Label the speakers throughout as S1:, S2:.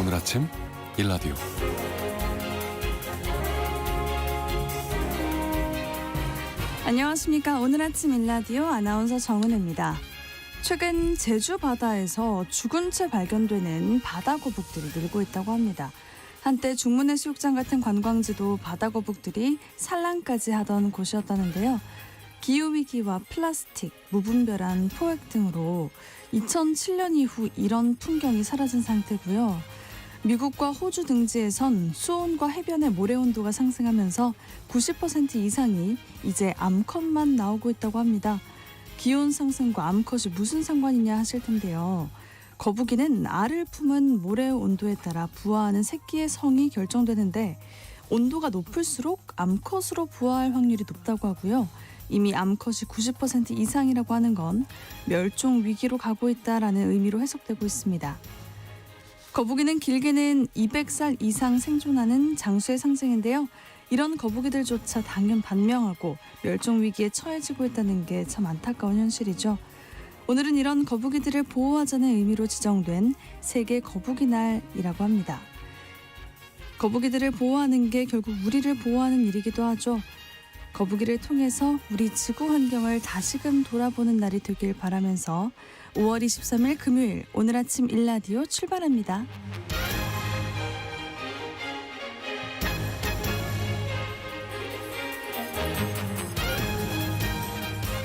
S1: 오늘 아침 일라디오.
S2: 안녕하십니까. 오늘 아침 일라디오 아나운서 정은혜입니다. 최근 제주 바다에서 죽은 채 발견되는 바다거북들이 늘고 있다고 합니다. 한때 중문해수욕장 같은 관광지도 바다거북들이 산란까지 하던 곳이었다는데요. 기후위기와 플라스틱, 무분별한 포획 등으로 2007년 이후 이런 풍경이 사라진 상태고요. 미국과 호주 등지에선 수온과 해변의 모래 온도가 상승하면서 90% 이상이 이제 암컷만 나오고 있다고 합니다. 기온 상승과 암컷이 무슨 상관이냐 하실 텐데요. 거북이는 알을 품은 모래 온도에 따라 부화하는 새끼의 성이 결정되는데 온도가 높을수록 암컷으로 부화할 확률이 높다고 하고요. 이미 암컷이 90% 이상이라고 하는 건 멸종 위기로 가고 있다라는 의미로 해석되고 있습니다. 거북이는 길게는 200살 이상 생존하는 장수의 상징인데요. 이런 거북이들조차 당연 반명하고 멸종 위기에 처해지고 있다는 게 참 안타까운 현실이죠. 오늘은 이런 거북이들을 보호하자는 의미로 지정된 세계 거북이 날이라고 합니다. 거북이들을 보호하는 게 결국 우리를 보호하는 일이기도 하죠. 거북이를 통해서 우리 지구 환경을 다시금 돌아보는 날이 되길 바라면서 5월 23일 금요일 오늘 아침 일라디오 출발합니다.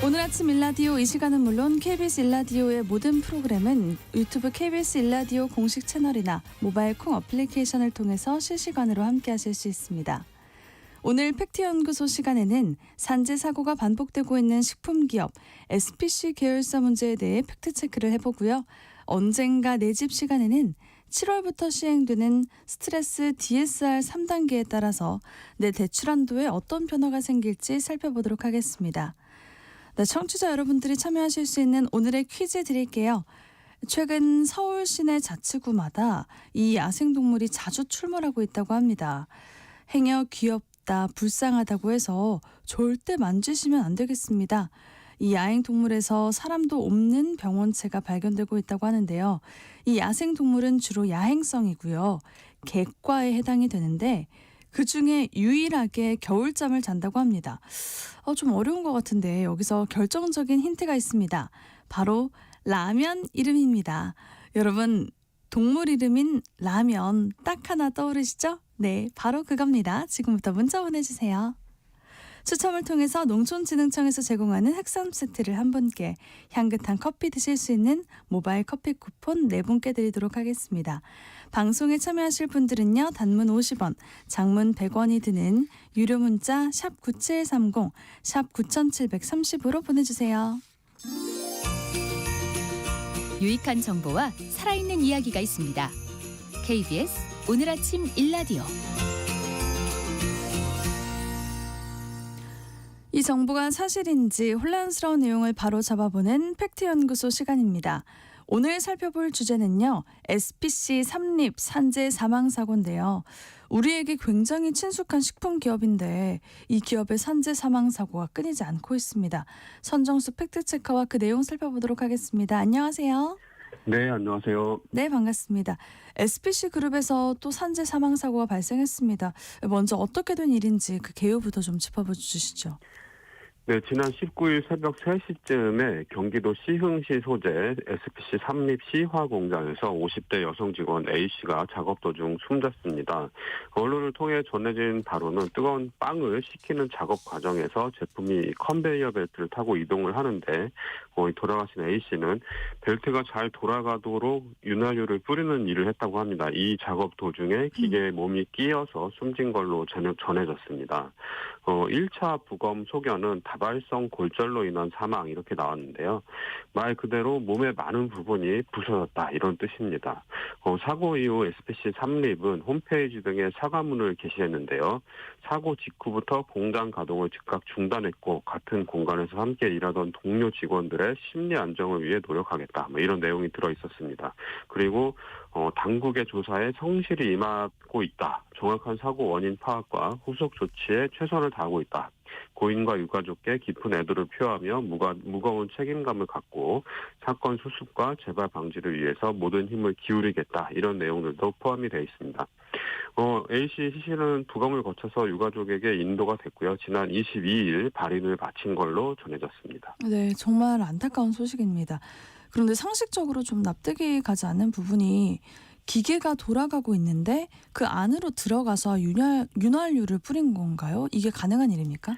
S2: 오늘 아침 일라디오 이 시간은 물론 KBS 일라디오의 모든 프로그램은 유튜브 KBS 일라디오 공식 채널이나 모바일 콩 어플리케이션을 통해서 실시간으로 함께하실 수 있습니다. 오늘 팩트연구소 시간에는 산재 사고가 반복되고 있는 식품기업 SPC 계열사 문제에 대해 팩트체크를 해보고요. 언젠가 내 집 시간에는 7월부터 시행되는 스트레스 DSR 3단계에 따라서 내 대출 한도에 어떤 변화가 생길지 살펴보도록 하겠습니다. 네, 청취자 여러분들이 참여하실 수 있는 오늘의 퀴즈 드릴게요. 최근 서울 시내 자치구마다 이 야생동물이 자주 출몰하고 있다고 합니다. 행여 귀엽다, 불쌍하다고 해서 절대 만지시면 안 되겠습니다. 이 야행동물에서 사람도 없는 병원체가 발견되고 있다고 하는데요. 이 야생동물은 주로 야행성이고요. 객과에 해당이 되는데 그중에 유일하게 겨울잠을 잔다고 합니다. 좀 어려운 것 같은데 여기서 결정적인 힌트가 있습니다. 바로 라면 이름입니다. 여러분, 동물 이름인 라면 딱 하나 떠오르시죠? 네, 바로 그겁니다. 지금부터 문자 보내주세요. 추첨을 통해서 농촌진흥청에서 제공하는 흑삼 세트를 한 분께, 향긋한 커피 드실 수 있는 모바일 커피 쿠폰 4분께 드리도록 하겠습니다. 방송에 참여하실 분들은요. 단문 50원, 장문 100원이 드는 유료 문자 샵 9730, 샵 9730으로 보내주세요.
S3: 유익한 정보와 살아있는 이야기가 있습니다. KBS 오늘 아침 일라디오.
S2: 이 정보가 사실인지 혼란스러운 내용을 바로 잡아보는 팩트연구소 시간입니다. 오늘 살펴볼 주제는요. SPC 삼립 산재 사망사고인데요. 우리에게 굉장히 친숙한 식품기업인데 이 기업의 산재 사망사고가 끊이지 않고 있습니다. 선정수 팩트체커와 그 내용 살펴보도록 하겠습니다. 안녕하세요.
S4: 네, 안녕하세요.
S2: 네, 반갑습니다. SPC 그룹에서 또 산재 사망사고가 발생했습니다. 먼저 어떻게 된 일인지 그 개요부터 좀 짚어봐 주시죠.
S4: 네, 지난 19일 새벽 3시쯤에 경기도 시흥시 소재 SPC 삼립 시화 공장에서 50대 여성 직원 A씨가 작업 도중 숨졌습니다. 언론을 통해 전해진 바로는 뜨거운 빵을 식히는 작업 과정에서 제품이 컨베이어 벨트를 타고 이동을 하는데 돌아가신 A씨는 벨트가 잘 돌아가도록 윤활유를 뿌리는 일을 했다고 합니다. 이 작업 도중에 기계에 몸이 끼어서 숨진 걸로 전해졌습니다. 1차 부검 소견은 다발성 골절로 인한 사망 이렇게 나왔는데요. 말 그대로 몸의 많은 부분이 부서졌다 이런 뜻입니다. 사고 이후 SPC 삼립은 홈페이지 등에 사과문을 게시했는데요. 사고 직후부터 공장 가동을 즉각 중단했고 같은 공간에서 함께 일하던 동료 직원들의 심리 안정을 위해 노력하겠다 이런 내용이 들어있었습니다. 그리고 당국의 조사에 성실히 임하고 있다. 정확한 사고 원인 파악과 후속 조치에 최선을 다하고 있다. 고인과 유가족께 깊은 애도를 표하며 무거운 책임감을 갖고 사건 수습과 재발 방지를 위해서 모든 힘을 기울이겠다. 이런 내용들도 포함이 되어 있습니다. A씨 시신은 부검을 거쳐서 유가족에게 인도가 됐고요. 지난 22일 발인을 마친 걸로 전해졌습니다.
S2: 네, 정말 안타까운 소식입니다. 그런데 상식적으로 좀 납득이 가지 않는 부분이 기계가 돌아가고 있는데 그 안으로 들어가서 윤활유를 뿌린 건가요? 이게 가능한 일입니까?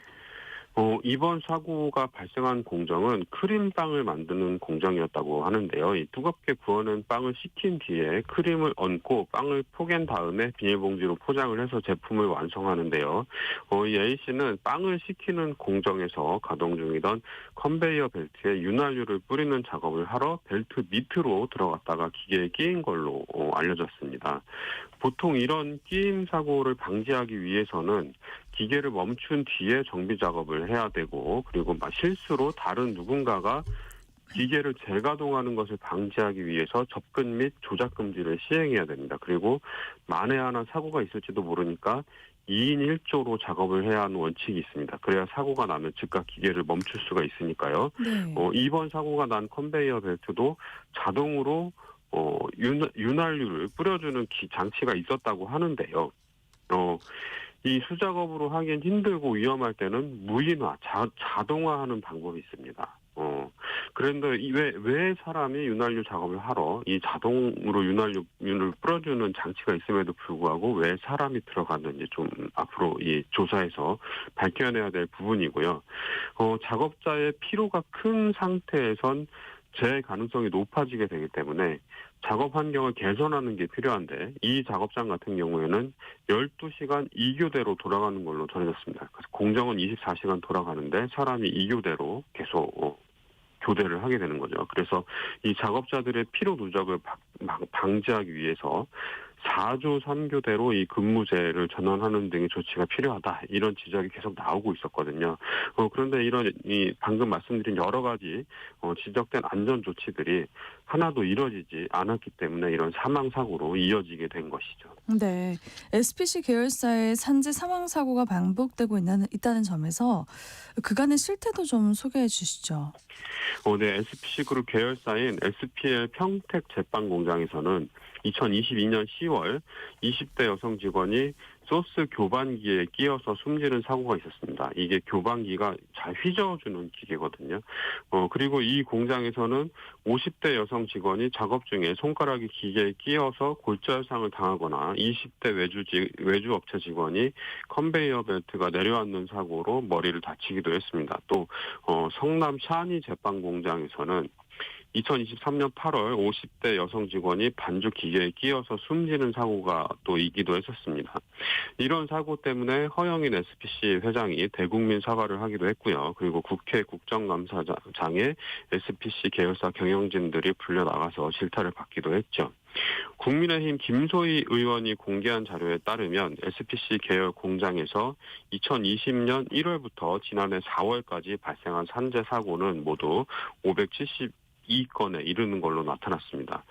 S4: 이번 사고가 발생한 공정은 크림빵을 만드는 공정이었다고 하는데요. 이 뜨겁게 구워낸 빵을 식힌 뒤에 크림을 얹고 빵을 포갠 다음에 비닐봉지로 포장을 해서 제품을 완성하는데요. 이 A씨는 빵을 식히는 공정에서 가동 중이던 컨베이어 벨트에 윤활유를 뿌리는 작업을 하러 벨트 밑으로 들어갔다가 기계에 끼인 걸로 알려졌습니다. 보통 이런 끼임 사고를 방지하기 위해서는 기계를 멈춘 뒤에 정비 작업을 해야 되고, 그리고 실수로 다른 누군가가 기계를 재가동하는 것을 방지하기 위해서 접근 및 조작 금지를 시행해야 됩니다. 그리고 만에 하나 사고가 있을지도 모르니까 2인 1조로 작업을 해야 하는 원칙이 있습니다. 그래야 사고가 나면 즉각 기계를 멈출 수가 있으니까요.
S2: 네.
S4: 이번 사고가 난 컨베이어 벨트도 자동으로 윤활유를 뿌려주는 장치가 있었다고 하는데요. 이 수작업으로 하긴 힘들고 위험할 때는 무인화, 자동화하는 방법이 있습니다. 그런데 왜 사람이 윤활유 작업을 하러 이 자동으로 윤활유를 뿌려주는 장치가 있음에도 불구하고 왜 사람이 들어갔는지 좀 앞으로 이 조사에서 밝혀내야 될 부분이고요. 작업자의 피로가 큰 상태에선 재해 가능성이 높아지게 되기 때문에 작업 환경을 개선하는 게 필요한데 이 작업장 같은 경우에는 12시간 2교대로 돌아가는 걸로 전해졌습니다. 그래서 공정은 24시간 돌아가는데 사람이 2교대로 계속 교대를 하게 되는 거죠. 그래서 이 작업자들의 피로 누적을 방지하기 위해서 4조 3교대로 이 근무제를 전환하는 등의 조치가 필요하다. 이런 지적이 계속 나오고 있었거든요. 그런데 이 방금 말씀드린 여러 가지 지적된 안전 조치들이 하나도 이뤄지지 않았기 때문에 이런 사망 사고로 이어지게 된 것이죠.
S2: 네, SPC 계열사의 산재 사망 사고가 반복되고 있다는 점에서 그간의 실태도 좀 소개해 주시죠.
S4: 네, SPC 그룹 계열사인 SPL 평택 제빵 공장에서는 2022년 10월 20대 여성 직원이 소스 교반기에 끼어서 숨지는 사고가 있었습니다. 이게 교반기가 잘 휘저어주는 기계거든요. 그리고 이 공장에서는 50대 여성 직원이 작업 중에 손가락이 기계에 끼어서 골절상을 당하거나 20대 외주 업체 직원이 컨베이어 벨트가 내려앉는 사고로 머리를 다치기도 했습니다. 또 성남 샤니 제빵 공장에서는 2023년 8월 50대 여성 직원이 반죽 기계에 끼어서 숨지는 사고가 또 있기도 했었습니다. 이런 사고 때문에 허영인 SPC 회장이 대국민 사과를 하기도 했고요. 그리고 국회 국정감사장에 SPC 계열사 경영진들이 불려나가서 질타를 받기도 했죠. 국민의힘 김소희 의원이 공개한 자료에 따르면 SPC 계열 공장에서 2020년 1월부터 지난해 4월까지 발생한 산재 사고는 모두 572건에 이르는 걸로 나타났습니다.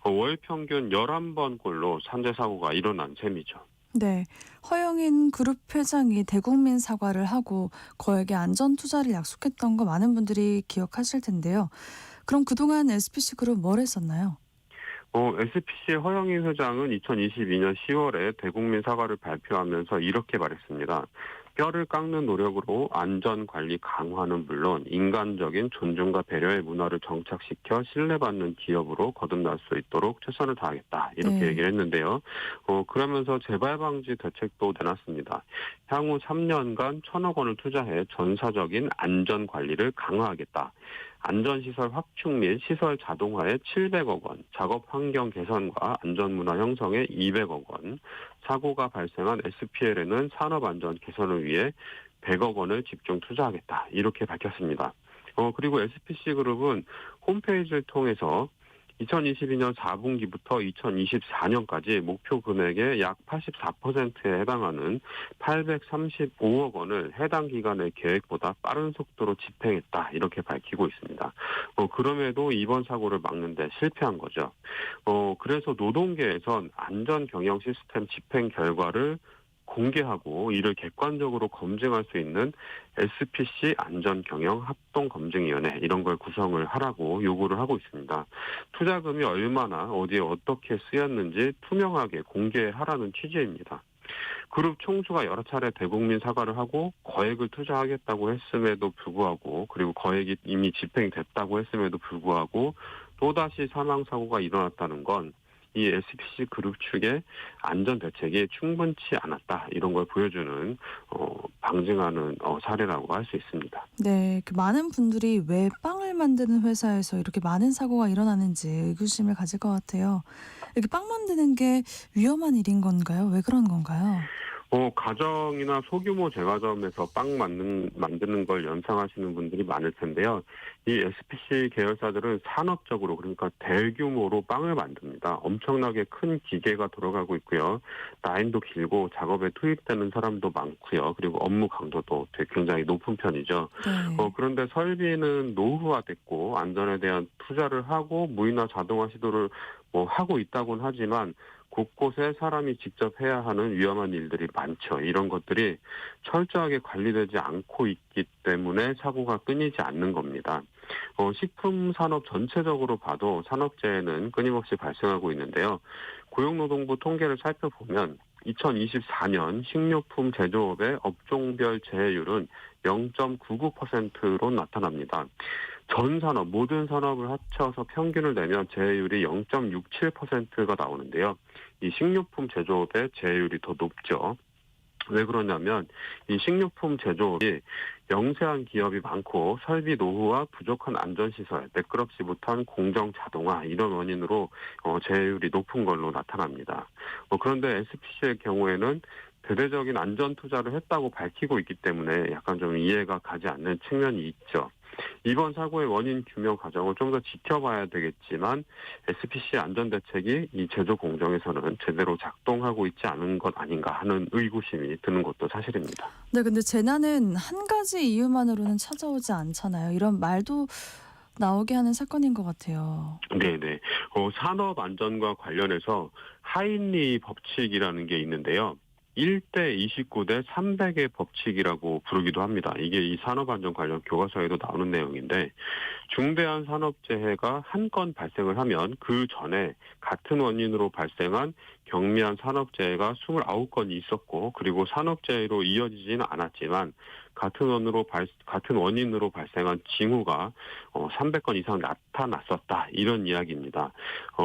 S4: 월 평균 11번꼴로 산재 사고가 일어난 셈이죠.
S2: 네, 허영인 그룹 회장이 대국민 사과를 하고 거액의 안전 투자를 약속했던 거 많은 분들이 기억하실 텐데요. 그럼 그동안 SPC 그룹 뭘 했었나요?
S4: SPC 허영인 회장은 2022년 10월에 대국민 사과를 발표하면서 이렇게 말했습니다. 뼈를 깎는 노력으로 안전관리 강화는 물론 인간적인 존중과 배려의 문화를 정착시켜 신뢰받는 기업으로 거듭날 수 있도록 최선을 다하겠다. 이렇게
S2: 네.
S4: 얘기를 했는데요. 그러면서 재발방지 대책도 내놨습니다. 향후 3년간 1,000억 원을 투자해 전사적인 안전관리를 강화하겠다. 안전시설 확충 및 시설 자동화에 700억 원, 작업 환경 개선과 안전문화 형성에 200억 원, 사고가 발생한 SPL에는 산업안전 개선을 위해 100억 원을 집중 투자하겠다. 이렇게 밝혔습니다. 그리고 SPC그룹은 홈페이지를 통해서 2022년 4분기부터 2024년까지 목표 금액의 약 84%에 해당하는 835억 원을 해당 기간의 계획보다 빠른 속도로 집행했다. 이렇게 밝히고 있습니다. 그럼에도 이번 사고를 막는 데 실패한 거죠. 그래서 노동계에선 안전 경영 시스템 집행 결과를 공개하고 이를 객관적으로 검증할 수 있는 SPC 안전경영합동검증위원회 이런 걸 구성을 하라고 요구를 하고 있습니다. 투자금이 얼마나 어디에 어떻게 쓰였는지 투명하게 공개하라는 취지입니다. 그룹 총수가 여러 차례 대국민 사과를 하고 거액을 투자하겠다고 했음에도 불구하고 그리고 거액이 이미 집행됐다고 했음에도 불구하고 또다시 사망사고가 일어났다는 건 이 SPC 그룹 측의 안전 대책이 충분치 않았다. 이런 걸 보여주는 방증하는 사례라고 할 수 있습니다.
S2: 네, 그 많은 분들이 왜 빵을 만드는 회사에서 이렇게 많은 사고가 일어나는지 의구심을 가질 것 같아요. 이렇게 빵 만드는 게 위험한 일인 건가요? 왜 그런 건가요?
S4: 가정이나 소규모 제과점에서 빵 만드는 걸 연상하시는 분들이 많을 텐데요. 이 SPC 계열사들은 산업적으로 그러니까 대규모로 빵을 만듭니다. 엄청나게 큰 기계가 돌아가고 있고요. 라인도 길고 작업에 투입되는 사람도 많고요. 그리고 업무 강도도 굉장히 높은 편이죠.
S2: 네.
S4: 그런데 설비는 노후화됐고 안전에 대한 투자를 하고 무인화 자동화 시도를 하고 있다고는 하지만 곳곳에 사람이 직접 해야 하는 위험한 일들이 많죠. 이런 것들이 철저하게 관리되지 않고 있기 때문에 사고가 끊이지 않는 겁니다. 식품 산업 전체적으로 봐도 산업재해는 끊임없이 발생하고 있는데요. 고용노동부 통계를 살펴보면 2024년 식료품 제조업의 업종별 재해율은 0.99%로 나타납니다. 전 산업, 모든 산업을 합쳐서 평균을 내면 재해율이 0.67%가 나오는데요. 이 식료품 제조업의 재해율이 더 높죠. 왜 그러냐면 이 식료품 제조업이 영세한 기업이 많고 설비 노후와 부족한 안전시설, 매끄럽지 못한 공정 자동화 이런 원인으로 재해율이 높은 걸로 나타납니다. 그런데 SPC의 경우에는 대대적인 안전 투자를 했다고 밝히고 있기 때문에 약간 좀 이해가 가지 않는 측면이 있죠. 이번 사고의 원인 규명 과정을 좀 더 지켜봐야 되겠지만 SPC 안전대책이 이 제조 공정에서는 제대로 작동하고 있지 않은 것 아닌가 하는 의구심이 드는 것도 사실입니다.
S2: 네, 근데 재난은 한 가지 이유만으로는 찾아오지 않잖아요. 이런 말도 나오게 하는 사건인 것 같아요.
S4: 네네. 산업 안전과 관련해서 하인리 법칙이라는 게 있는데요. 1대 29대 300의 법칙이라고 부르기도 합니다. 이게 이 산업안전 관련 교과서에도 나오는 내용인데 중대한 산업재해가 한 건 발생을 하면 그 전에 같은 원인으로 발생한 경미한 산업재해가 29건이 있었고 그리고 산업재해로 이어지지는 않았지만 같은 원인으로 발생한 징후가 300건 이상 나타났었다. 이런 이야기입니다.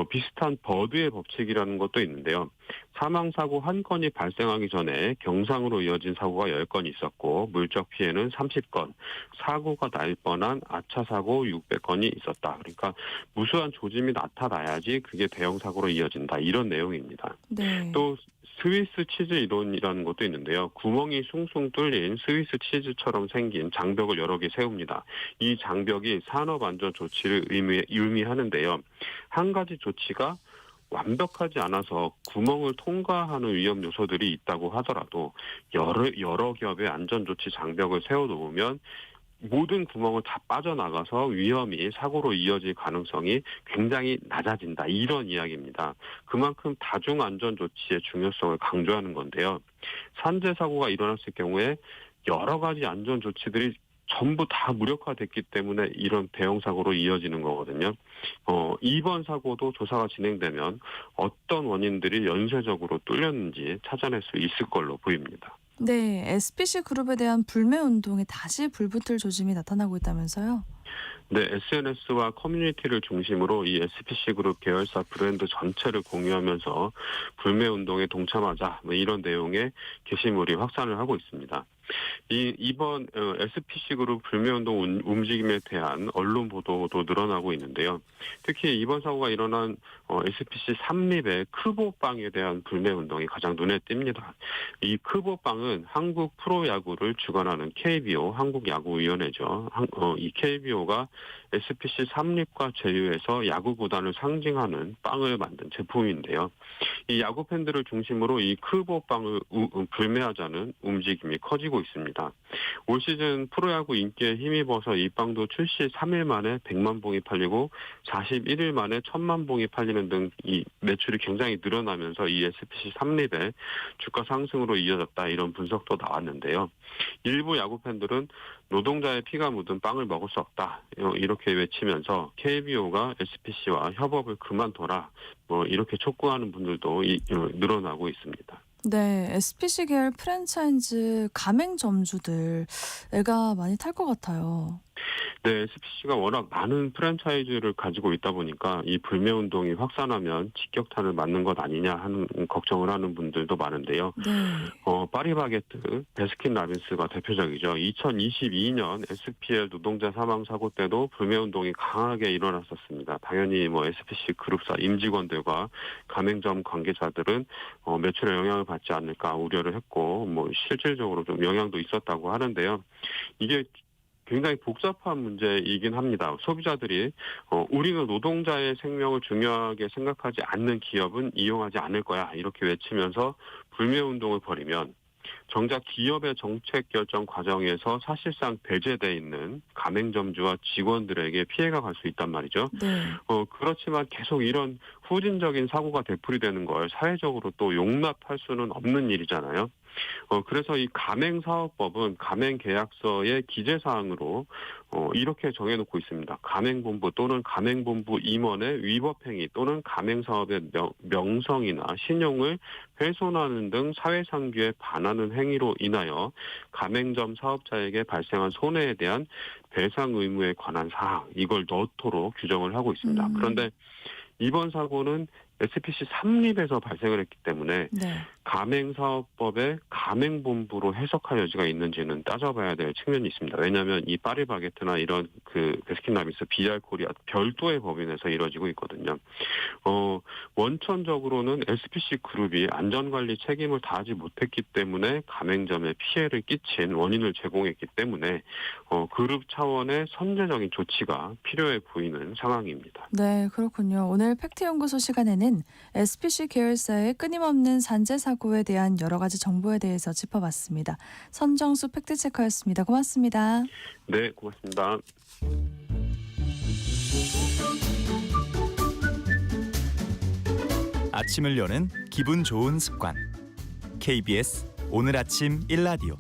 S4: 비슷한 버드의 법칙이라는 것도 있는데요. 사망사고 한 건이 발생하기 전에 경상으로 이어진 사고가 10건 있었고 물적 피해는 30건, 사고가 날 뻔한 아차 사고 600건이 있었다. 그러니까 무수한 조짐이 나타나야지 그게 대형 사고로 이어진다. 이런 내용입니다.
S2: 네.
S4: 또 스위스 치즈 이론이라는 것도 있는데요. 구멍이 숭숭 뚫린 스위스 치즈처럼 생긴 장벽을 여러 개 세웁니다. 이 장벽이 산업안전 조치를 의미하는데요. 한 가지 조치가 완벽하지 않아서 구멍을 통과하는 위험 요소들이 있다고 하더라도 여러 겹의 안전조치 장벽을 세워놓으면 모든 구멍을 다 빠져나가서 위험이 사고로 이어질 가능성이 굉장히 낮아진다. 이런 이야기입니다. 그만큼 다중안전조치의 중요성을 강조하는 건데요. 산재 사고가 일어났을 경우에 여러 가지 안전조치들이 전부 다 무력화됐기 때문에 이런 대형 사고로 이어지는 거거든요. 이번 사고도 조사가 진행되면 어떤 원인들이 연쇄적으로 뚫렸는지 찾아낼 수 있을 걸로 보입니다.
S2: 네, SPC 그룹에 대한 불매 운동에 다시 불붙을 조짐이 나타나고 있다면서요?
S4: 네, SNS와 커뮤니티를 중심으로 이 SPC 그룹 계열사 브랜드 전체를 공유하면서 불매 운동에 동참하자 이런 내용의 게시물이 확산을 하고 있습니다. 이번 SPC 그룹 불매운동 움직임에 대한 언론 보도도 늘어나고 있는데요. 특히 이번 사고가 일어난 SPC 삼립의 크보빵에 대한 불매운동이 가장 눈에 띕니다. 이 크보빵은 한국 프로야구를 주관하는 KBO 한국야구위원회죠. 이 KBO가 SPC 삼립과 제휴해서 야구 구단을 상징하는 빵을 만든 제품인데요. 이 야구 팬들을 중심으로 이 크보빵을 불매하자는 움직임이 커지고 커지고 있습니다. 올 시즌 프로야구 인기에 힘입어서 이 빵도 출시 3일 만에 100만 봉이 팔리고 41일 만에 1000만 봉이 팔리는 등 이 매출이 굉장히 늘어나면서 이 SPC 삼립의 주가 상승으로 이어졌다, 이런 분석도 나왔는데요. 일부 야구 팬들은 노동자의 피가 묻은 빵을 먹을 수 없다, 이렇게 외치면서 KBO가 SPC와 협업을 그만둬라, 이렇게 촉구하는 분들도 늘어나고 있습니다.
S2: 네, SPC 계열 프랜차이즈 가맹점주들 애가 많이 탈 것 같아요.
S4: 네, SPC가 워낙 많은 프랜차이즈를 가지고 있다 보니까 이 불매 운동이 확산하면 직격탄을 맞는 것 아니냐 하는 걱정을 하는 분들도 많은데요.
S2: 네.
S4: 파리바게뜨, 베스킨라빈스가 대표적이죠. 2022년 SPL 노동자 사망 사고 때도 불매 운동이 강하게 일어났었습니다. 당연히 SPC 그룹사 임직원들과 가맹점 관계자들은 매출에 영향을 받지 않을까 우려를 했고, 실질적으로 좀 영향도 있었다고 하는데요. 이게 굉장히 복잡한 문제이긴 합니다. 소비자들이 우리는 노동자의 생명을 중요하게 생각하지 않는 기업은 이용하지 않을 거야, 이렇게 외치면서 불매 운동을 벌이면 정작 기업의 정책 결정 과정에서 사실상 배제돼 있는 가맹점주와 직원들에게 피해가 갈 수 있단 말이죠.
S2: 네.
S4: 그렇지만 계속 이런 후진적인 사고가 되풀이되는 걸 사회적으로 또 용납할 수는 없는 일이잖아요. 그래서 이 가맹사업법은 가맹계약서의 기재사항으로 이렇게 정해놓고 있습니다. 가맹본부 또는 가맹본부 임원의 위법행위 또는 가맹사업의 명성이나 신용을 훼손하는 등 사회상규에 반하는 행위로 인하여 가맹점 사업자에게 발생한 손해에 대한 배상 의무에 관한 사항, 이걸 넣도록 규정을 하고 있습니다. 그런데 이번 사고는 SPC 삼립에서 발생을 했기 때문에
S2: 네.
S4: 가맹사업법의 가맹본부로 해석할 여지가 있는지는 따져봐야 될 측면이 있습니다. 왜냐하면 이 파리바게뜨나 이런 베스킨라빈스, BR코리아 별도의 법인에서 이루어지고 있거든요. 원천적으로는 SPC 그룹이 안전관리 책임을 다하지 못했기 때문에 가맹점에 피해를 끼친 원인을 제공했기 때문에 그룹 차원의 선제적인 조치가 필요해 보이는 상황입니다.
S2: 네, 그렇군요. 오늘 팩트연구소 시간에는 SPC 계열사의 끊임없는 산재 사고에 대한 여러 가지 정보에 대해서 짚어봤습니다. 선정수 팩트체커였습니다. 고맙습니다.
S4: 네, 고맙습니다.
S1: 아침을 여는 기분 좋은 습관. KBS 오늘 아침 1라디오.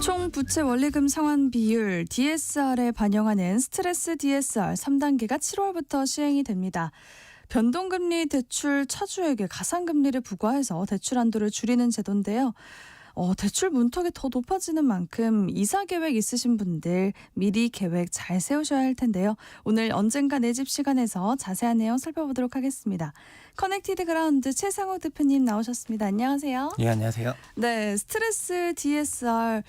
S2: 총 부채 원리금 상환 비율 DSR에 반영하는 스트레스 DSR 3단계가 7월부터 시행이 됩니다. 변동금리 대출 차주에게 가산금리를 부과해서 대출 한도를 줄이는 제도인데요. 대출 문턱이 더 높아지는 만큼 이사 계획 있으신 분들 미리 계획 잘 세우셔야 할 텐데요. 오늘 언젠가 내 집 시간에서 자세한 내용 살펴보도록 하겠습니다. 커넥티드 그라운드 최상욱 대표님 나오셨습니다. 안녕하세요.
S5: 예, 안녕하세요.
S2: 네, 스트레스 DSR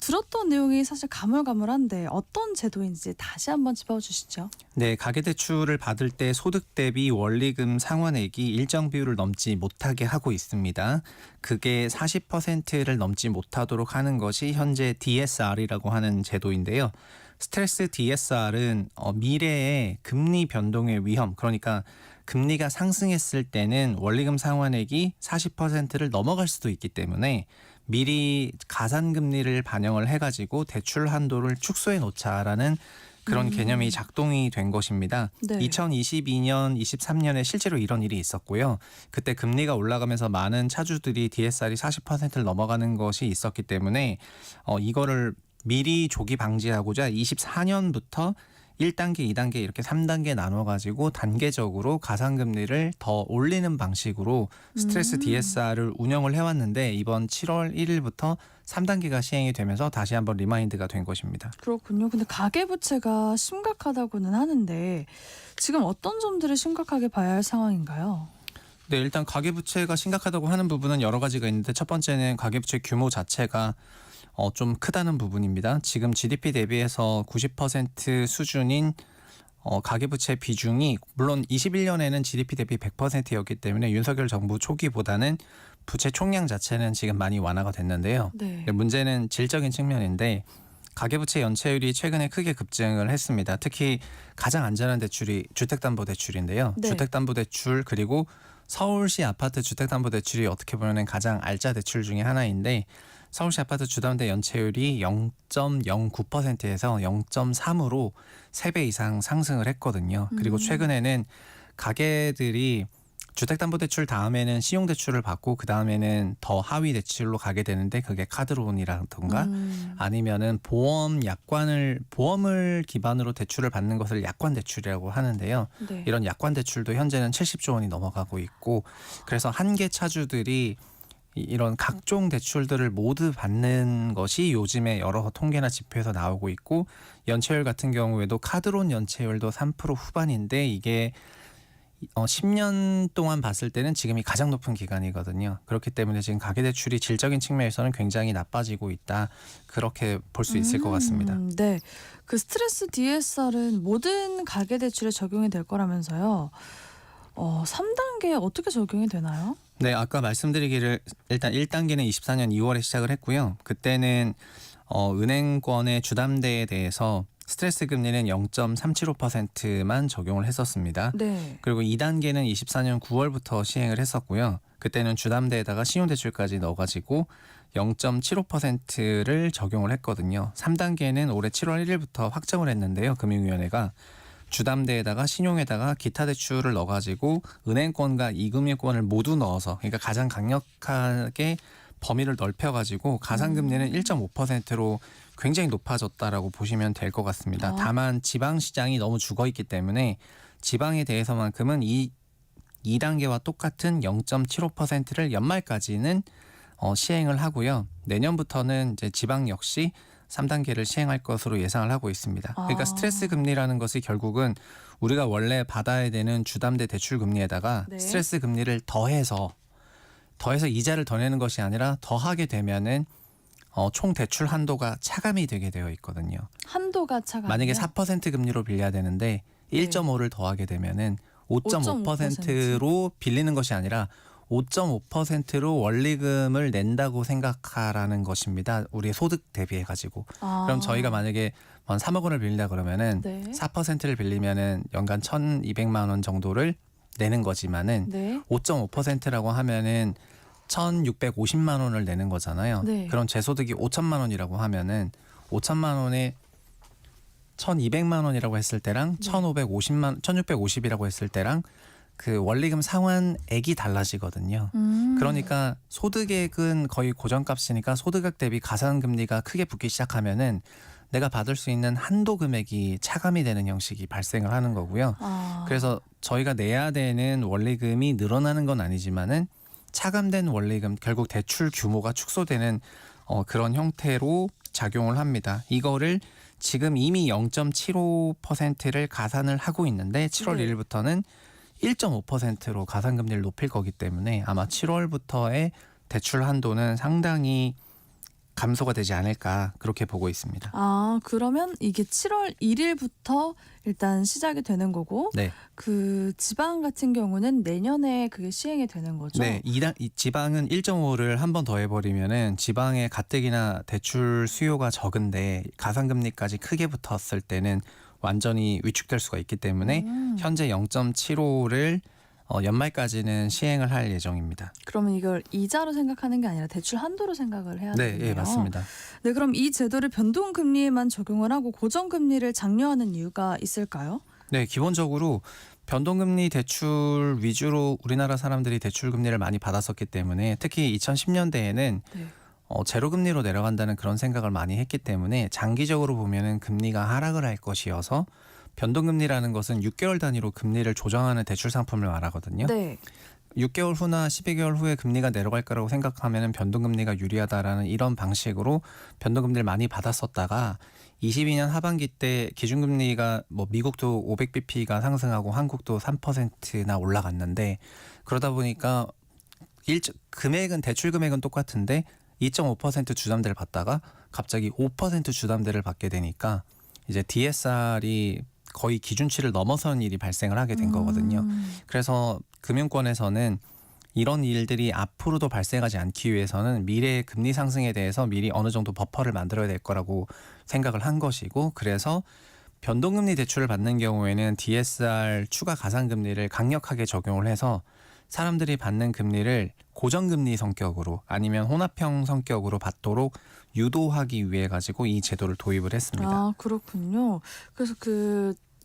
S2: 들었던 내용이 사실 가물가물한데 어떤 제도인지 다시 한번 짚어주시죠.
S5: 네, 가계대출을 받을 때 소득 대비 원리금 상환액이 일정 비율을 넘지 못하게 하고 있습니다. 그게 40%를 넘지 못하도록 하는 것이 현재 DSR이라고 하는 제도인데요. 스트레스 DSR은 미래의 금리 변동의 위험, 그러니까 금리가 상승했을 때는 원리금 상환액이 40%를 넘어갈 수도 있기 때문에 미리 가산금리를 반영을 해가지고 대출 한도를 축소해 놓자라는 그런 개념이 작동이 된 것입니다.
S2: 네.
S5: 2022년, 23년에 실제로 이런 일이 있었고요. 그때 금리가 올라가면서 많은 차주들이 DSR이 40%를 넘어가는 것이 있었기 때문에 이거를 미리 조기 방지하고자 24년부터 1단계, 2단계 이렇게 3단계 나눠가지고 단계적으로 가산금리를 더 올리는 방식으로 스트레스 DSR을 운영을 해왔는데 이번 7월 1일부터 3단계가 시행이 되면서 다시 한번 리마인드가 된 것입니다.
S2: 그렇군요. 근데 가계부채가 심각하다고는 하는데 지금 어떤 점들을 심각하게 봐야 할 상황인가요?
S5: 네, 일단 가계부채가 심각하다고 하는 부분은 여러 가지가 있는데 첫 번째는 가계부채 규모 자체가 좀 크다는 부분입니다. 지금 GDP 대비해서 90% 수준인 가계부채 비중이 물론 21년에는 GDP 대비 100%였기 때문에 윤석열 정부 초기보다는 부채 총량 자체는 지금 많이 완화가 됐는데요.
S2: 네.
S5: 문제는 질적인 측면인데 가계부채 연체율이 최근에 크게 급증을 했습니다. 특히 가장 안전한 대출이 주택담보대출인데요.
S2: 네.
S5: 주택담보대출 그리고 서울시 아파트 주택담보대출이 어떻게 보면 가장 알짜 대출 중에 하나인데 서울시 아파트 주담대 연체율이 0.09%에서 0.3으로 3배 이상 상승을 했거든요. 그리고 최근에는 가계들이 주택담보대출 다음에는 신용대출을 받고 그 다음에는 더 하위 대출로 가게 되는데 그게 카드론이라든가 아니면은 보험을 기반으로 대출을 받는 것을 약관대출이라고 하는데요.
S2: 네.
S5: 이런 약관대출도 현재는 70조 원이 넘어가고 있고 그래서 한계 차주들이 이런 각종 대출들을 모두 받는 것이 요즘에 여러 통계나 지표에서 나오고 있고 연체율 같은 경우에도 카드론 연체율도 3% 후반인데 이게 10년 동안 봤을 때는 지금이 가장 높은 기간이거든요. 그렇기 때문에 지금 가계대출이 질적인 측면에서는 굉장히 나빠지고 있다. 그렇게 볼 수 있을 것 같습니다.
S2: 네. 그 스트레스 DSR은 모든 가계대출에 적용이 될 거라면서요. 3단계 어떻게 적용이 되나요?
S5: 네, 아까 말씀드리기를 일단 1단계는 24년 2월에 시작을 했고요. 그때는 은행권의 주담대에 대해서 스트레스 금리는 0.375%만 적용을 했었습니다.
S2: 네.
S5: 그리고 2단계는 24년 9월부터 시행을 했었고요. 그때는 주담대에다가 신용대출까지 넣어가지고 0.75%를 적용을 했거든요. 3단계는 올해 7월 1일부터 확정을 했는데요. 금융위원회가 주담대에다가 신용에다가 기타 대출을 넣어가지고 은행권과 이금융권을 모두 넣어서 그러니까 가장 강력하게 범위를 넓혀가지고 가상금리는 1.5%로 굉장히 높아졌다라고 보시면 될 것 같습니다. 다만 지방시장이 너무 죽어있기 때문에 지방에 대해서만큼은 2단계와 똑같은 0.75%를 연말까지는 시행을 하고요. 내년부터는 이제 지방 역시 3단계를 시행할 것으로 예상을 하고 있습니다. 그러니까 스트레스 금리라는 것이 결국은 우리가 원래 받아야 되는 주담대 대출 금리에다가
S2: 네.
S5: 스트레스 금리를 더해서 이자를 더 내는 것이 아니라 더하게 되면은 총 대출 한도가 차감이 되게 되어 있거든요.
S2: 한도가 차가
S5: 만약에 4% 금리로 빌려야 되는데 1.5를 더하게 되면은 5.5%로 빌리는 것이 아니라 5.5%로 원리금을 낸다고 생각하라는 것입니다. 우리의 소득 대비해 가지고. 그럼 저희가 만약에 3억 원을 빌린다 그러면은
S2: 네.
S5: 4%를 빌리면은 연간 1,200만 원 정도를 내는 거지만은
S2: 네.
S5: 5.5%라고 하면은 1,650만 원을 내는 거잖아요.
S2: 네.
S5: 그럼 제 소득이 5천만 원이라고 하면은 5천만 원에 1,200만 원이라고 했을 때랑 1,650이라고 했을 때랑 그 원리금 상환액이 달라지거든요. 그러니까 소득액은 거의 고정값이니까 소득액 대비 가산금리가 크게 붙기 시작하면은 내가 받을 수 있는 한도 금액이 차감이 되는 형식이 발생을 하는 거고요. 그래서 저희가 내야 되는 원리금이 늘어나는 건 아니지만은 차감된 원리금 결국 대출 규모가 축소되는 그런 형태로 작용을 합니다. 이거를 지금 이미 0.75%를 가산을 하고 있는데 7월
S2: 네.
S5: 1일부터는 1.5%로 가산금리를 높일 거기 때문에 아마 7월부터의 대출 한도는 상당히 감소가 되지 않을까 그렇게 보고 있습니다.
S2: 그러면 이게 7월 1일부터 일단 시작이 되는 거고
S5: 네.
S2: 그 지방 같은 경우는 내년에 그게 시행이 되는 거죠?
S5: 네, 이 지방은 1.5를 한 번 더 해버리면은 지방의 가뜩이나 대출 수요가 적은데 가산금리까지 크게 붙었을 때는 완전히 위축될 수가 있기 때문에 현재 0.75를 연말까지는 시행을 할 예정입니다.
S2: 그러면 이걸 이자로 생각하는 게 아니라 대출 한도로 생각을 해야
S5: 네,
S2: 되겠네요.
S5: 예, 맞습니다.
S2: 네, 그럼 이 제도를 변동금리에만 적용을 하고 고정금리를 장려하는 이유가 있을까요?
S5: 네, 기본적으로 변동금리 대출 위주로 우리나라 사람들이 대출 금리를 많이 받았었기 때문에 특히 2010년대에는
S2: 네.
S5: 제로금리로 내려간다는 그런 생각을 많이 했기 때문에 장기적으로 보면은 금리가 하락을 할 것이어서 변동금리라는 것은 6개월 단위로 금리를 조정하는 대출 상품을 말하거든요.
S2: 네.
S5: 6개월 후나 12개월 후에 금리가 내려갈 거라고 생각하면 변동금리가 유리하다라는 이런 방식으로 변동금리를 많이 받았었다가 22년 하반기 때 기준금리가 미국도 500bp가 상승하고 한국도 3%나 올라갔는데 그러다 보니까 금액은 대출 금액은 똑같은데 2.5% 주담대를 받다가 갑자기 5% 주담대를 받게 되니까 이제 DSR이 거의 기준치를 넘어선 일이 발생을 하게 된 거거든요. 그래서 금융권에서는 이런 일들이 앞으로도 발생하지 않기 위해서는 미래의 금리 상승에 대해서 미리 어느 정도 버퍼를 만들어야 될 거라고 생각을 한 것이고, 그래서 변동금리 대출을 받는 경우에는 DSR 추가 가산금리를 강력하게 적용을 해서 사람들이 받는 금리를 고정금리 성격으로 아니면 혼합형 성격으로 받도록 유도하기 위해 가지고 이 제도를 도입을 했습니다.
S2: 아, 그렇군요. 그래서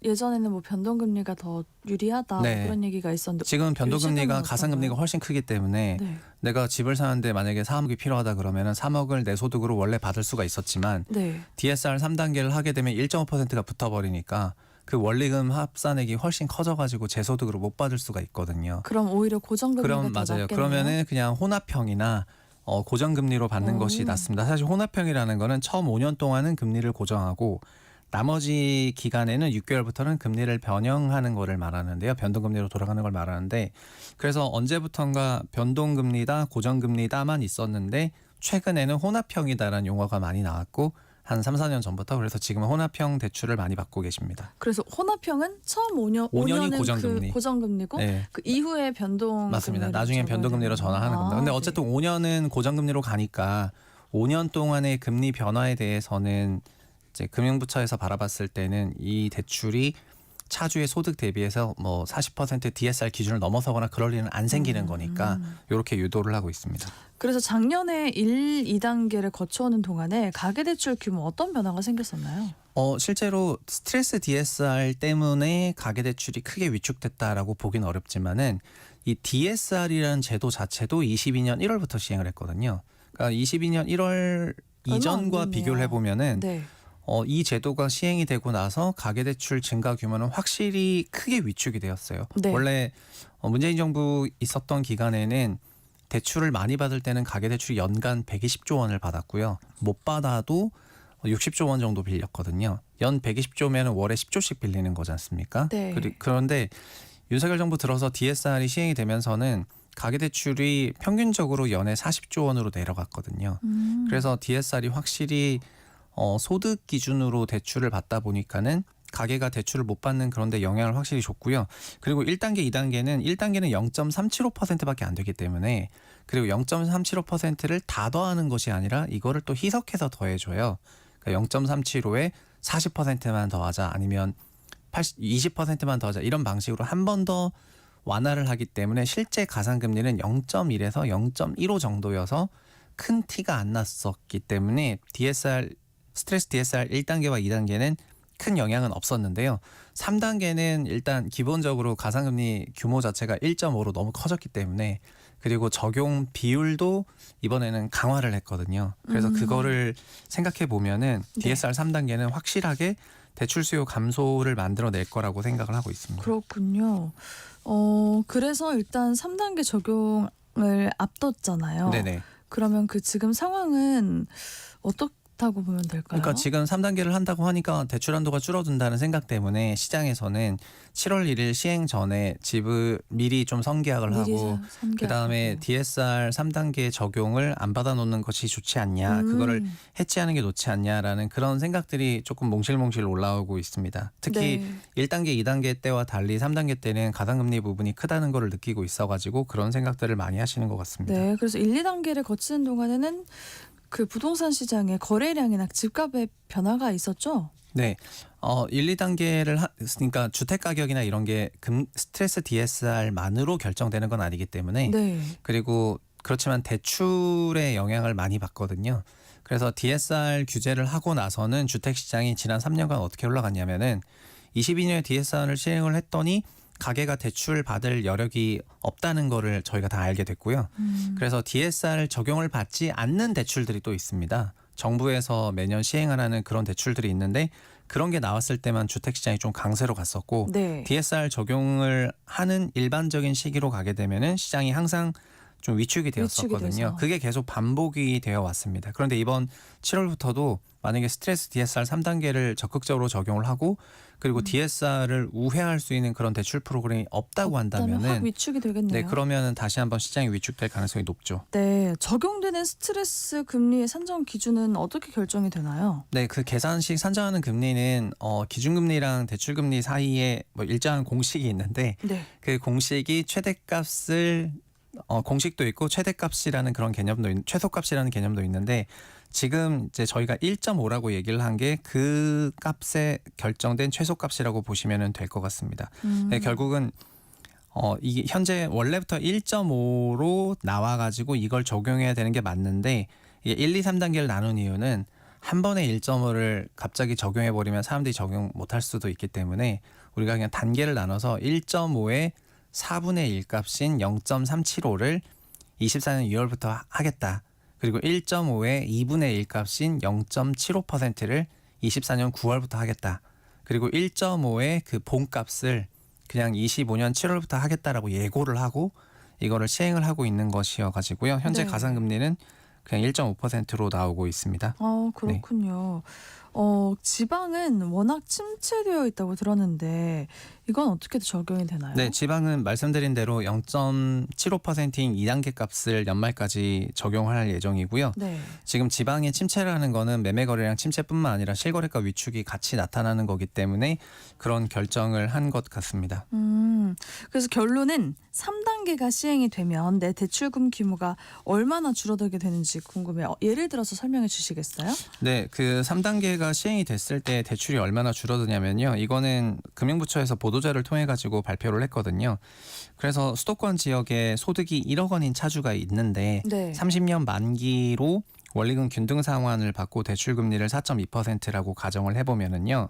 S2: 예전에는 뭐 변동금리가 더 유리하다
S5: 네.
S2: 그런 얘기가 있었는데
S5: 지금 변동금리가
S2: 요즘은
S5: 가산금리가
S2: 어떤가요?
S5: 훨씬 크기 때문에
S2: 네.
S5: 내가 집을 사는데 만약에 3억이 필요하다 그러면은 3억을 내 소득으로 원래 받을 수가 있었지만
S2: 네.
S5: DSR 3단계를 하게 되면 1.5%가 붙어버리니까 그 원리금 합산액이 훨씬 커져가지고 제 소득으로 못 받을 수가 있거든요.
S2: 그럼 오히려 고정금리가
S5: 그럼
S2: 더
S5: 맞아요.
S2: 낮겠네요.
S5: 그러면은 그냥 혼합형이나 고정금리로 받는 것이 낫습니다. 사실 혼합형이라는 거는 처음 5년 동안은 금리를 고정하고 나머지 기간에는 6개월부터는 금리를 변형하는 거를 말하는데요. 변동금리로 돌아가는 걸 말하는데, 그래서 언제부턴가 변동금리다 고정금리다만 있었는데 최근에는 혼합형이다라는 용어가 많이 나왔고 한 3, 4년 전부터, 그래서 지금은 혼합형 대출을 많이 받고 계십니다.
S2: 그래서 혼합형은 처음 5년이
S5: 5년이 고정금리.
S2: 그 고정금리고
S5: 네.
S2: 그 이후에 변동
S5: 맞습니다. 나중에 변동금리로 전환하는 겁니다. 근데 어쨌든 5년은 고정금리로 가니까 5년 동안의 금리 변화에 대해서는 이제 금융부처에서 바라봤을 때는 이 대출이 차주의 소득 대비해서 뭐 40% DSR 기준을 넘어서거나 그럴 일은 안 생기는 거니까 이렇게 유도를 하고 있습니다.
S2: 그래서 작년에 1, 2단계를 거쳐오는 동안에 가계대출 규모 어떤 변화가 생겼었나요?
S5: 실제로 스트레스 DSR 때문에 가계대출이 크게 위축됐다라고 보긴 어렵지만은 이 DSR이라는 제도 자체도 22년 1월부터 시행을 했거든요. 그러니까 22년 1월 이전과
S2: 됐네요.
S5: 비교를 해보면은
S2: 네.
S5: 이 제도가 시행이 되고 나서 가계대출 증가 규모는 확실히 크게 위축이 되었어요.
S2: 네.
S5: 원래 문재인 정부 있었던 기간에는 대출을 많이 받을 때는 가계대출이 연간 120조 원을 받았고요. 못 받아도 60조 원 정도 빌렸거든요. 연 120조면 월에 10조씩 빌리는 거지 않습니까?
S2: 네.
S5: 그런데 윤석열 정부 들어서 DSR이 시행이 되면서는 가계대출이 평균적으로 연에 40조 원으로 내려갔거든요. 그래서 DSR이 확실히 소득 기준으로 대출을 받다 보니까는 가계가 대출을 못 받는 그런 데 영향을 확실히 줬고요. 그리고 1단계, 2단계는 1단계는 0.375%밖에 안 되기 때문에, 그리고 0.375%를 다 더하는 것이 아니라 이거를 또 희석해서 더해줘요. 그러니까 0.375에 40%만 더하자 아니면 20%만 더하자 이런 방식으로 한 번 더 완화를 하기 때문에 실제 가산금리는 0.1에서 0.15 정도여서 큰 티가 안 났었기 때문에 스트레스 DSR 1단계와 2단계는 큰 영향은 없었는데요. 3단계는 일단 기본적으로 가산금리 규모 자체가 1.5로 너무 커졌기 때문에, 그리고 적용 비율도 이번에는 강화를 했거든요. 그래서 그거를 생각해 보면은 DSR 3단계는 확실하게 대출 수요 감소를 만들어낼 거라고 생각을 하고 있습니다.
S2: 그렇군요. 그래서 일단 3단계 적용을 앞뒀잖아요.
S5: 네네.
S2: 그러면 그 지금 상황은 어떻다고 보면 될까요?
S5: 그러니까 지금 3단계를 한다고 하니까 대출 한도가 줄어든다는 생각 때문에 시장에서는 7월 1일 시행 전에 집을 미리 좀 선계약을 하고 그다음에 DSR 3단계 적용을 안 받아놓는 것이 좋지 않냐, 그거를 해지하는 게 좋지 않냐라는 그런 생각들이 조금 몽실몽실 올라오고 있습니다. 특히 1단계, 2단계 때와 달리 3단계 때는 가산금리 부분이 크다는 걸 느끼고 있어가지고 그런 생각들을 많이 하시는 것 같습니다.
S2: 네, 그래서 1, 2단계를 거치는 동안에는 그 부동산 시장의 거래량이나 집값의 변화가 있었죠?
S5: 네. 1, 2단계를 그러니까 주택 가격이나 이런 게 스트레스 DSR만으로 결정되는 건 아니기 때문에
S2: 네.
S5: 그리고 그렇지만 대출에 영향을 많이 받거든요. 그래서 DSR 규제를 하고 나서는 주택 시장이 지난 3년간 어떻게 올라갔냐면은 22년에 DSR을 시행을 했더니 가계가 대출 받을 여력이 없다는 거를 저희가 다 알게 됐고요. 그래서 DSR 적용을 받지 않는 대출들이 또 있습니다. 정부에서 매년 시행하라는 그런 대출들이 있는데 그런 게 나왔을 때만 주택시장이 좀 강세로 갔었고
S2: 네.
S5: DSR 적용을 하는 일반적인 시기로 가게 되면은 시장이 항상 좀 위축이 되었었거든요. 그게 계속 반복이 되어 왔습니다. 그런데 이번 7월부터도 만약에 스트레스 DSR 3단계를 적극적으로 적용을 하고 그리고 DSR을 우회할 수 있는 그런 대출 프로그램이 없다고 한다면은
S2: 확 위축이 되겠네요.
S5: 네, 그러면은 다시 한번 시장이 위축될 가능성이 높죠.
S2: 네, 적용되는 스트레스 금리의 산정 기준은 어떻게 결정이 되나요?
S5: 네, 그 계산식 산정하는 금리는 기준금리랑 대출금리 사이에 뭐 일정한 공식이 있는데
S2: 네.
S5: 그 공식이 최대값을 공식도 있고 최대값이라는 그런 개념도 최소값이라는 개념도 있는데 지금 이제 저희가 1.5라고 얘기를 한 게 그 값에 결정된 최소값이라고 보시면 될 것 같습니다. 네, 결국은 이게 현재 원래부터 1.5로 나와가지고 이걸 적용해야 되는 게 맞는데 이게 1, 2, 3단계를 나눈 이유는 한 번에 1.5를 갑자기 적용해버리면 사람들이 적용 못할 수도 있기 때문에 우리가 그냥 단계를 나눠서 1.5의 4분의 1 값인 0.375를 24년 2월부터 하겠다. 그리고 1.5의 2분의 1 값인 0.75%를 24년 9월부터 하겠다. 그리고 1.5의 그 본값을 그냥 25년 7월부터 하겠다라고 예고를 하고 이거를 시행을 하고 있는 것이어가지고요. 현재
S2: 네.
S5: 가상금리는 그냥 1.5%로 나오고 있습니다.
S2: 그렇군요. 지방은 워낙 침체되어 있다고 들었는데 이건 어떻게 적용이 되나요?
S5: 네, 지방은 말씀드린 대로 0.75%인 2단계 값을 연말까지 적용할 예정이고요.
S2: 네.
S5: 지금 지방의 침체라는 거는 매매 거래량 침체뿐만 아니라 실거래가 위축이 같이 나타나는 거기 때문에 그런 결정을 한 것 같습니다.
S2: 그래서 결론은 3단계가 시행이 되면 내 대출금 규모가 얼마나 줄어들게 되는지 궁금해요. 예를 들어서 설명해 주시겠어요?
S5: 네, 그 3단계가 시행이 됐을 때 대출이 얼마나 줄어드냐면요. 이거는 금융부처에서 보도자를 통해 가지고 발표를 했거든요. 그래서 수도권 지역에 소득이 1억 원인 차주가 있는데
S2: 네.
S5: 30년 만기로 원리금 균등 상환을 받고 대출 금리를 4.2%라고 가정을 해보면은요.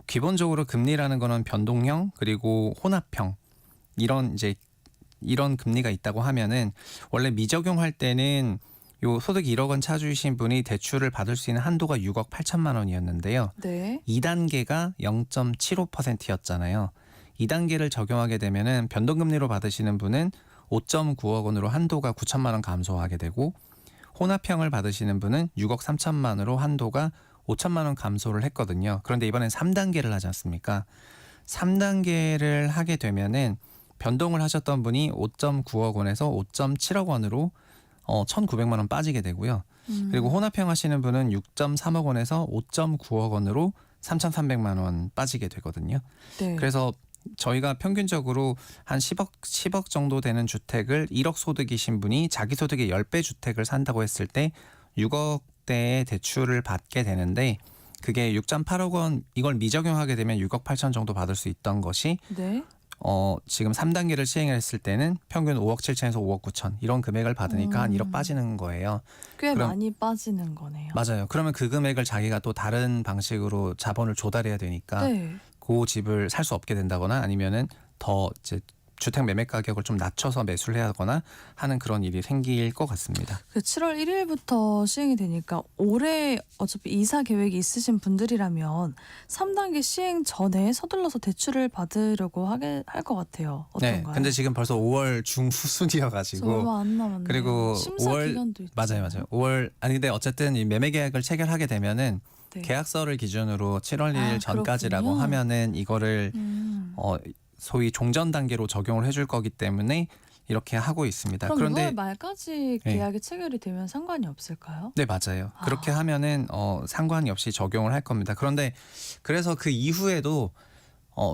S5: 기본적으로 금리라는 거는 변동형 그리고 혼합형 이런 금리가 있다고 하면은 원래 미적용할 때는 요 소득 1억 원 차주이신 분이 대출을 받을 수 있는 한도가 6억 8천만 원이었는데요.
S2: 네.
S5: 2단계가 0.75%였잖아요. 2단계를 적용하게 되면은 변동금리로 받으시는 분은 5.9억 원으로 한도가 9천만 원 감소하게 되고 혼합형을 받으시는 분은 6억 3천만 원으로 한도가 5천만 원 감소를 했거든요. 그런데 이번엔 3단계를 하지 않습니까? 3단계를 하게 되면은 변동을 하셨던 분이 5.9억 원에서 5.7억 원으로 1,900만 원 빠지게 되고요. 그리고 혼합형 하시는 분은 6.3억 원에서 5.9억 원으로 3,300만 원 빠지게 되거든요.
S2: 네.
S5: 그래서 저희가 평균적으로 한 10억 정도 되는 주택을 1억 소득이신 분이 자기 소득의 10배 주택을 산다고 했을 때 6억대의 대출을 받게 되는데 그게 6.8억 원 이걸 미적용하게 되면 6억 8천 정도 받을 수 있던 것이
S2: 네.
S5: 지금 3단계를 시행했을 때는 평균 5억 7천에서 5억 9천 이런 금액을 받으니까 한 1억 빠지는 거예요.
S2: 꽤
S5: 그럼-
S2: 많이 빠지는 거네요.
S5: 맞아요. 그러면 그 금액을 자기가 또 다른 방식으로 자본을 조달해야 되니까
S2: 네.
S5: 그 집을 살 수 없게 된다거나 아니면은 더 이제 주택 매매 가격을 좀 낮춰서 매수를 해야 하거나 하는 그런 일이 생길 것 같습니다.
S2: 그 7월 1일부터 시행이 되니까 올해 어차피 이사 계획이 있으신 분들이라면 3단계 시행 전에 서둘러서 대출을 받으려고 할 것 같아요.
S5: 네.
S2: 어떤가요?
S5: 근데 지금 벌써 5월 중후순이어가지고
S2: 얼마 안 남았네요.
S5: 그리고
S2: 심사
S5: 5월
S2: 기간도 있죠.
S5: 맞아요. 5월 아니 근데 어쨌든 이 매매 계약을 체결하게 되면은
S2: 네.
S5: 계약서를 기준으로 7월 1일
S2: 아,
S5: 전까지라고
S2: 그렇군요.
S5: 하면은 이거를 소위 종전 단계로 적용을 해줄 거기 때문에 이렇게 하고 있습니다.
S2: 그럼
S5: 그런데
S2: 6월 말까지
S5: 네.
S2: 계약이 체결이 되면 상관이 없을까요?
S5: 네 맞아요.
S2: 아.
S5: 그렇게 하면은 상관이 없이 적용을 할 겁니다. 그런데 그래서 그 이후에도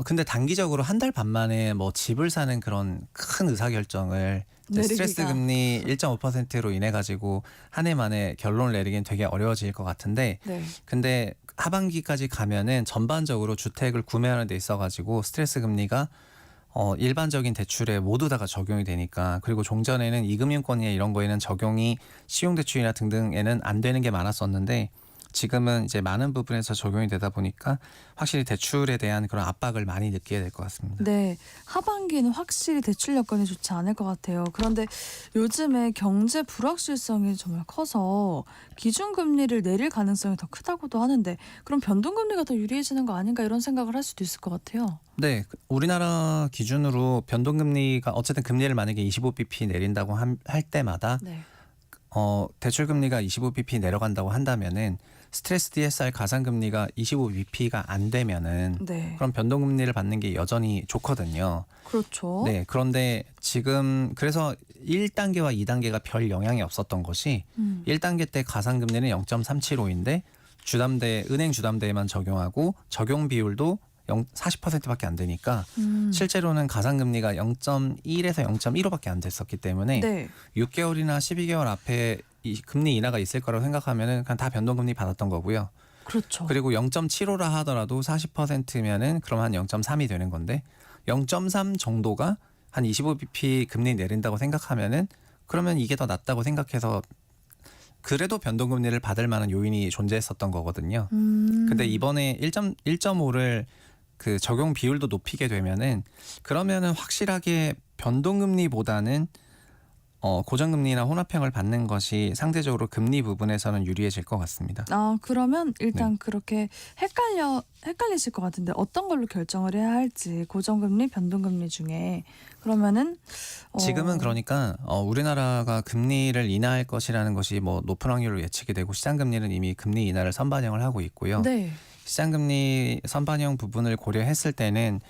S5: 근데 단기적으로 한 달 반 만에 뭐 집을 사는 그런 큰 의사결정을 이제
S2: 내리기가.
S5: 스트레스 금리 1.5%로 인해 가지고 한 해 만에 결론을 내리긴 되게 어려워질 것 같은데
S2: 네.
S5: 근데 하반기까지 가면은 전반적으로 주택을 구매하는 데 있어 가지고 스트레스 금리가 일반적인 대출에 모두 다가 적용이 되니까 그리고 종전에는 이금융권이나 이런 거에는 적용이 신용대출이나 등등에는 안 되는 게 많았었는데 지금은 이제 많은 부분에서 적용이 되다 보니까 확실히 대출에 대한 그런 압박을 많이 느끼게 될 것 같습니다.
S2: 네, 하반기에는 확실히 대출 여건이 좋지 않을 것 같아요. 그런데 요즘에 경제 불확실성이 정말 커서 기준금리를 내릴 가능성이 더 크다고도 하는데 그럼 변동금리가 더 유리해지는 거 아닌가 이런 생각을 할 수도 있을 것 같아요.
S5: 네, 우리나라 기준으로 변동금리가 어쨌든 금리를 만약에 25bp 내린다고 할 때마다
S2: 네.
S5: 대출 금리가 25bp 내려간다고 한다면은 스트레스 DSR 가상금리가 25bp가 안 되면은
S2: 네.
S5: 그럼 변동금리를 받는 게 여전히 좋거든요.
S2: 그렇죠.
S5: 네, 그런데 지금 그래서 1단계와 2단계가 별 영향이 없었던 것이 1단계 때 가상금리는 0.375인데 은행 주담대에만 적용하고 적용 비율도 40%밖에 안 되니까 실제로는 가상금리가 0.1에서 0.15밖에 안 됐었기 때문에
S2: 네.
S5: 6개월이나 12개월 앞에 이 금리 인하가 있을 거라고 생각하면은 그냥 다 변동금리 받았던 거고요.
S2: 그렇죠.
S5: 그리고 0.75라 하더라도 40%면은 그럼 한 0.3이 되는 건데 0.3 정도가 한 25bp 금리 내린다고 생각하면은 그러면 이게 더 낫다고 생각해서 그래도 변동금리를 받을 만한 요인이 존재했었던 거거든요. 근데 이번에 1.5를 그 적용 비율도 높이게 되면은 그러면은 확실하게 변동금리보다는 고정금리나 혼합형을 받는 것이 상대적으로 금리 부분에서는 유리해질 것 같습니다.
S2: 그러면 일단
S5: 네.
S2: 그렇게 헷갈리실 것 같은데 어떤 걸로 결정을 해야 할지 고정금리, 변동금리 중에 그러면은
S5: 지금은 그러니까 우리나라가 금리를 인하할 것이라는 것이 뭐 높은 확률로 예측이 되고 시장금리는 이미 금리 인하를 선반영을 하고 있고요.
S2: 네.
S5: 시장금리 선반영 부분을 고려했을 때는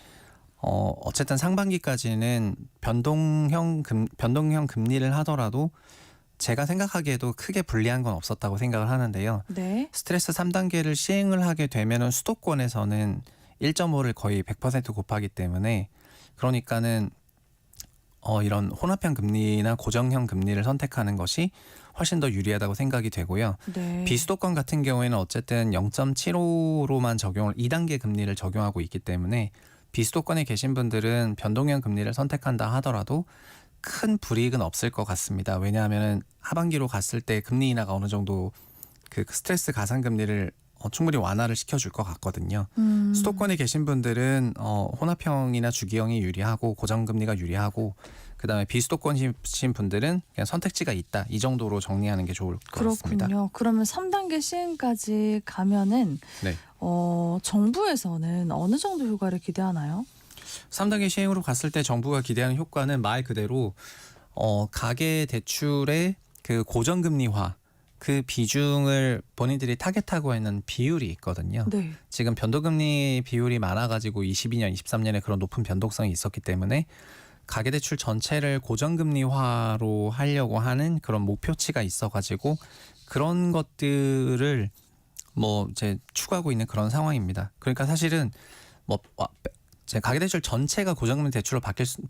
S5: 어쨌든 상반기까지는 변동형 금리를 하더라도 제가 생각하기에도 크게 불리한 건 없었다고 생각을 하는데요.
S2: 네.
S5: 스트레스 3단계를 시행을 하게 되면은 수도권에서는 1.5를 거의 100% 곱하기 때문에 그러니까는 이런 혼합형 금리나 고정형 금리를 선택하는 것이 훨씬 더 유리하다고 생각이 되고요.
S2: 네.
S5: 비수도권 같은 경우에는 어쨌든 0.75로만 2단계 금리를 적용하고 있기 때문에 비수도권에 계신 분들은 변동형 금리를 선택한다 하더라도 큰 불이익은 없을 것 같습니다. 왜냐하면 하반기로 갔을 때 금리 인하가 어느 정도 그 스트레스 가상금리를 충분히 완화를 시켜줄 것 같거든요. 수도권에 계신 분들은 혼합형이나 주기형이 유리하고 고정금리가 유리하고 그다음에 비수도권이신 분들은 그냥 선택지가 있다. 이 정도로 정리하는 게 좋을 것 같습니다.
S2: 그렇군요. 그러면 3단계 시행까지 가면은
S5: 네.
S2: 정부에서는 어느 정도 효과를 기대하나요?
S5: 3단계 시행으로 갔을 때 정부가 기대하는 효과는 말 그대로 가계 대출의 그 고정금리화 그 비중을 본인들이 타겟하고 있는 비율이 있거든요.
S2: 네.
S5: 지금 변동금리 비율이 많아가지고 22년, 23년에 그런 높은 변동성이 있었기 때문에 가계대출 전체를 고정금리화로 하려고 하는 그런 목표치가 있어가지고 그런 것들을 뭐 이제 추구하고 있는 그런 상황입니다. 그러니까 사실은 뭐 가계대출 전체가 고정금리 대출로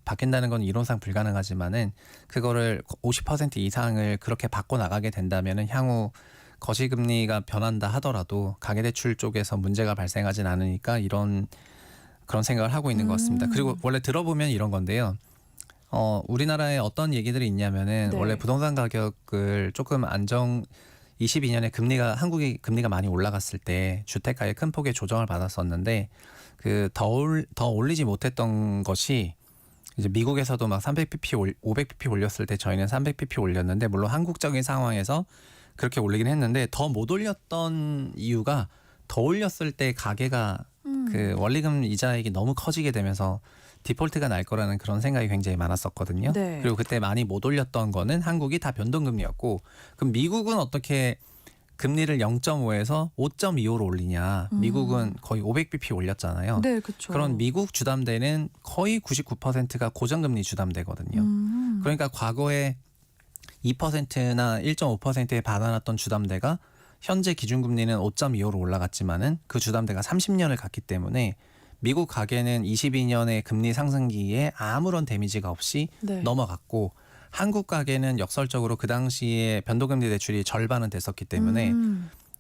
S5: 바뀐다는 건 이론상 불가능하지만은 그거를 50% 이상을 그렇게 바꿔 나가게 된다면은 향후 거시금리가 변한다 하더라도 가계대출 쪽에서 문제가 발생하진 않으니까 그런 생각을 하고 있는 것 같습니다. 그리고 원래 들어보면 이런 건데요. 우리나라에 어떤 얘기들이 있냐면은
S2: 네.
S5: 원래 부동산 가격을 조금 22년에 한국이 금리가 많이 올라갔을 때 주택가에 큰 폭의 조정을 받았었는데 더 올리지 못했던 것이 이제 미국에서도 막 300bp, 500bp 올렸을 때 저희는 300bp 올렸는데 물론 한국적인 상황에서 그렇게 올리긴 했는데 더 못 올렸던 이유가 더 올렸을 때 가계가 그 원리금 이자액이 너무 커지게 되면서 디폴트가 날 거라는 그런 생각이 굉장히 많았었거든요.
S2: 네.
S5: 그리고 그때 많이 못 올렸던 거는 한국이 다 변동금리였고 그럼 미국은 어떻게 금리를 0.5에서 5.25로 올리냐. 미국은 거의 500bp 올렸잖아요.
S2: 네, 그렇죠.
S5: 그런 미국 주담대는 거의 99%가 고정금리 주담대거든요. 그러니까 과거에 2%나 1.5%에 받아놨던 주담대가 현재 기준금리는 5.25로 올라갔지만은 그 주담대가 30년을 갔기 때문에 미국 가계는 22년의 금리 상승기에 아무런 데미지가 없이
S2: 네.
S5: 넘어갔고 한국 가계는 역설적으로 그 당시에 변동금리 대출이 절반은 됐었기 때문에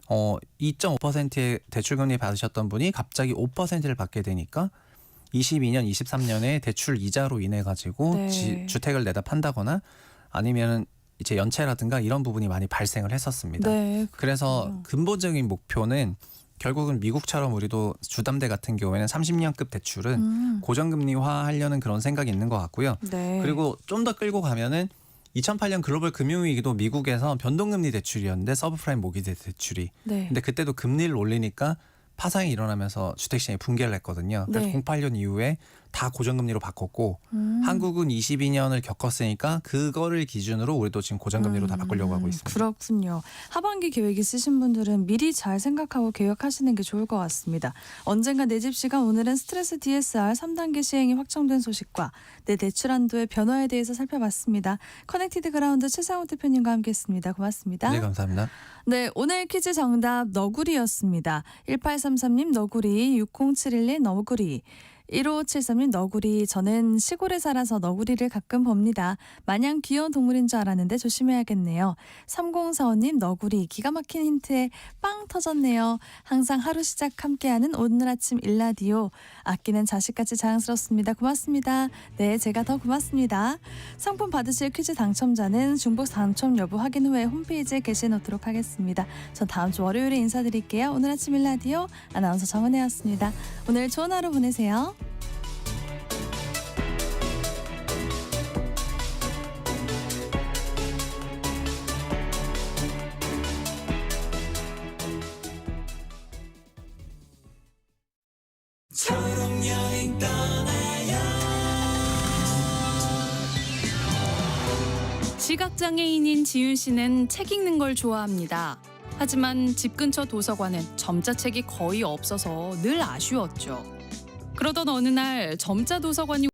S5: 2.5%의 대출금리 받으셨던 분이 갑자기 5%를 받게 되니까 22년, 23년에 대출 이자로 인해 가지고
S2: 네.
S5: 주택을 내다 판다거나 아니면 이제 연체라든가 이런 부분이 많이 발생을 했었습니다.
S2: 네.
S5: 그래서 근본적인 목표는 결국은 미국처럼 우리도 주담대 같은 경우에는 30년급 대출은 고정금리화 하려는 그런 생각이 있는 것 같고요.
S2: 네.
S5: 그리고 좀 더 끌고 가면은 2008년 글로벌 금융위기도 미국에서 변동금리 대출이었는데 서브프라임 모기지 대출이.
S2: 네.
S5: 근데 그때도 금리를 올리니까 파상이 일어나면서 주택시장이 붕괴를 했거든요. 그래서
S2: 네.
S5: 08년 이후에 다 고정금리로 바꿨고 한국은 22년을 겪었으니까 그거를 기준으로 우리도 지금 고정금리로 다 바꾸려고 하고 있습니다.
S2: 그렇군요. 하반기 계획 있으신 분들은 미리 잘 생각하고 계획하시는 게 좋을 것 같습니다. 언젠가 내 집 시간 오늘은 스트레스 DSR 3단계 시행이 확정된 소식과 내 대출 한도의 변화에 대해서 살펴봤습니다. 커넥티드 그라운드 최상우 대표님과 함께했습니다. 고맙습니다.
S5: 네, 감사합니다.
S2: 네, 오늘 퀴즈 정답 너구리였습니다. 1833님 너구리, 6071님 너구리, 1573님 너구리. 저는 시골에 살아서 너구리를 가끔 봅니다. 마냥 귀여운 동물인 줄 알았는데 조심해야겠네요. 3045님 너구리. 기가 막힌 힌트에 빵 터졌네요. 항상 하루 시작 함께하는 오늘 아침 일라디오. 아끼는 자식같이 자랑스럽습니다. 고맙습니다. 네, 제가 더 고맙습니다. 상품 받으실 퀴즈 당첨자는 중복 당첨 여부 확인 후에 홈페이지에 게시해놓도록 하겠습니다. 전 다음 주 월요일에 인사드릴게요. 오늘 아침 일라디오 아나운서 정은혜였습니다. 오늘 좋은 하루 보내세요.
S6: 시각장애인인 지윤 씨는 책 읽는 걸 좋아합니다. 하지만 집 근처 도서관엔 점자책이 거의 없어서 늘 아쉬웠죠. 그러던 어느 날 점자 도서관이